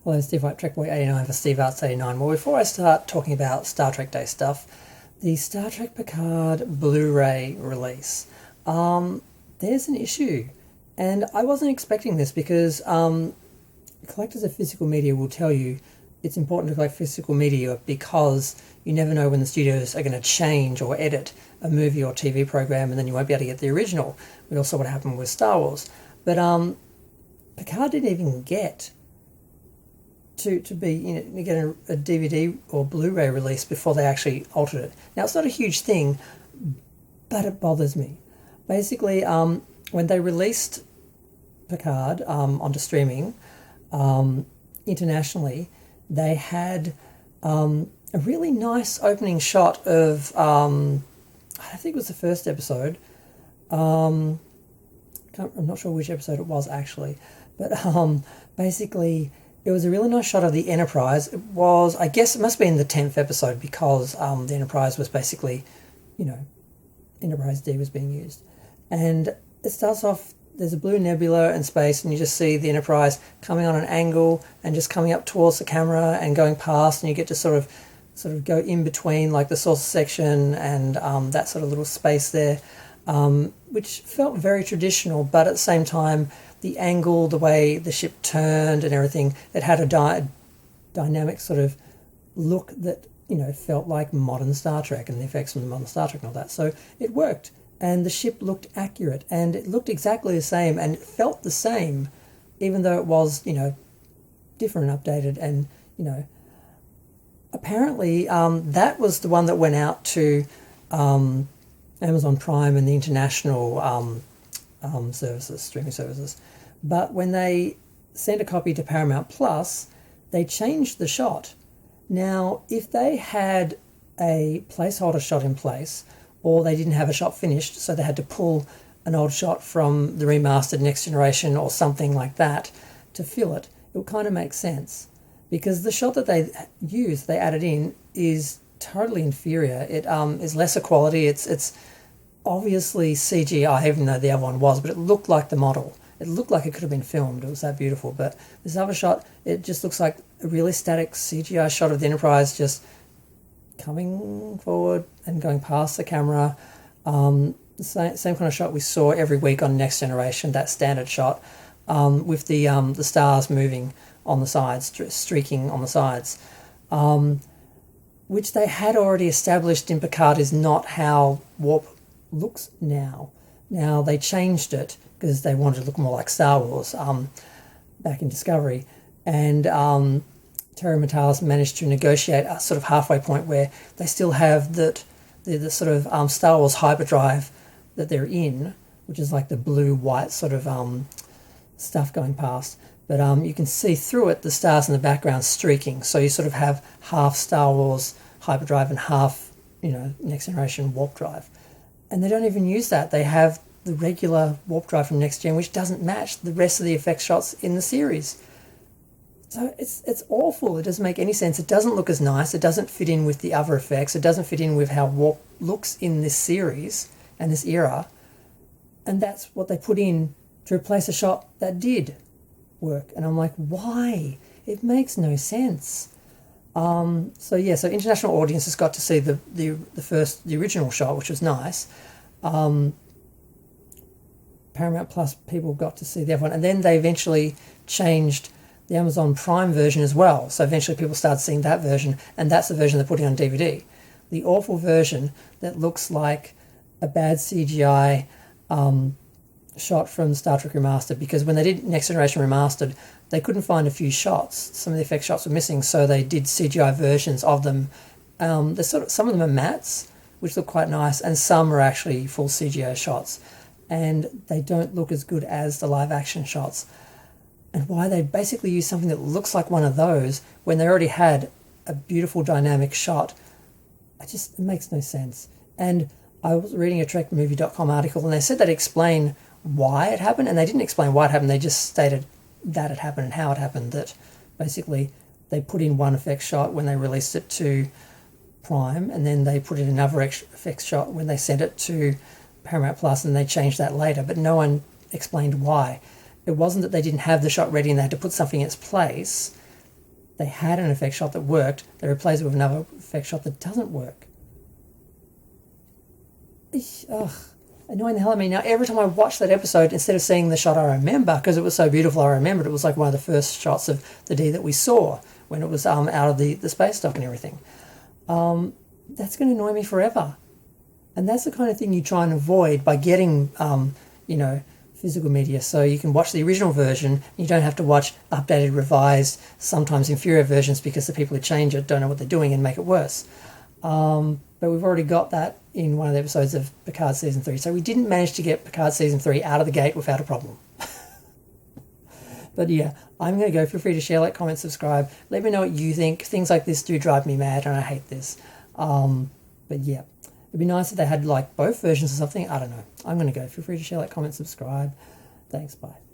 Hello, Steve White, Trekboy89 for Steve Arts89. Well, before I start talking about Star Trek Day stuff, the Star Trek Picard Blu-ray release, there's an issue. And I wasn't expecting this because collectors of physical media will tell you it's important to collect physical media because you never know when the studios are going to change or edit a movie or TV program, and then you won't be able to get the original. We all saw what happened with Star Wars. But Picard didn't even get to be, get a DVD or Blu-ray release before they actually altered it. Now, it's not a huge thing, but it bothers me. Basically, when they released Picard onto streaming internationally, they had a really nice opening shot of, I think it was the first episode. I'm not sure which episode it was actually, but basically it was a really nice shot of the Enterprise. It was, I guess it must have been the 10th episode because the Enterprise was basically, Enterprise D was being used. And it starts off, there's a blue nebula in space, and you just see the Enterprise coming on an angle and just coming up towards the camera and going past, and you get to sort of go in between like the saucer section and that sort of little space there, which felt very traditional, but at the same time, the angle, the way the ship turned and everything, it had a dynamic sort of look that, felt like modern Star Trek and the effects from the modern Star Trek and all that. So it worked. And the ship looked accurate, and it looked exactly the same, and it felt the same, even though it was, different and updated. And, apparently that was the one that went out to Amazon Prime and the international services, streaming services. But when they sent a copy to Paramount Plus, they changed the shot. Now, if they had a placeholder shot in place, or they didn't have a shot finished, so they had to pull an old shot from the remastered Next Generation or something like that to fill it, it would kind of make sense. Because the shot that they used, they added in, is totally inferior. It is lesser quality. It's obviously CGI, even though the other one was, but it looked like the model. It looked like it could have been filmed. It was that beautiful. But this other shot, it just looks like a really static CGI shot of the Enterprise just coming forward and going past the camera. The same kind of shot we saw every week on Next Generation, that standard shot, with the stars moving on the sides, streaking on the sides, which they had already established in Picard is not how warp looks now. Now, they changed it because they wanted to look more like Star Wars back in Discovery, and Terry Matalas managed to negotiate a sort of halfway point where they still have the sort of Star Wars hyperdrive that they're in, which is like the blue-white sort of stuff going past. But you can see through it the stars in the background streaking. So you sort of have half Star Wars hyperdrive and half, Next Generation warp drive. And they don't even use that. They have the regular warp drive from Next Gen, which doesn't match the rest of the effects shots in the series. So it's awful. It doesn't make any sense. It doesn't look as nice. It doesn't fit in with the other effects. It doesn't fit in with how warp looks in this series and this era. And that's what they put in to replace a shot that did work. And I'm like, why? It makes no sense. So international audiences got to see the original shot, which was nice. Paramount Plus people got to see the other one, and then they eventually changed the Amazon Prime version as well. So eventually people started seeing that version, and that's the version they're putting on DVD. The awful version that looks like a bad CGI shot from Star Trek Remastered, because when they did Next Generation Remastered, they couldn't find a few shots. Some of the effect shots were missing, so they did CGI versions of them. Some of them are mattes, which look quite nice, and some are actually full CGI shots. And they don't look as good as the live action shots. And why they basically use something that looks like one of those when they already had a beautiful dynamic shot, it makes no sense. And I was reading a TrekMovie.com article, and they said they'd explain why it happened, and they didn't explain why it happened. They just stated that it happened and how it happened, that basically they put in one effect shot when they released it to Prime, and then they put in another effects shot when they sent it to Paramount Plus, and they changed that later, but no one explained why. It wasn't that they didn't have the shot ready and they had to put something in its place. they had an effect shot that worked, they replace it with another effect shot that doesn't work. Ugh, annoying the hell out of me. Now, every time I watch that episode, instead of seeing the shot I remember, because it was so beautiful, I remembered it was like one of the first shots of the D that we saw when it was out of the space dock and everything. That's going to annoy me forever. And that's the kind of thing you try and avoid by getting, physical media. So you can watch the original version. You don't have to watch updated, revised, sometimes inferior versions because the people who change it don't know what they're doing and make it worse. But we've already got that in one of the episodes of Picard Season 3. So we didn't manage to get Picard Season 3 out of the gate without a problem. But yeah, I'm going to go. Feel free to share, like, comment, subscribe. Let me know what you think. Things like this do drive me mad and I hate this. But yeah, it'd be nice if they had like both versions or something. I don't know. I'm going to go. Feel free to share, like, comment, subscribe. Thanks. Bye.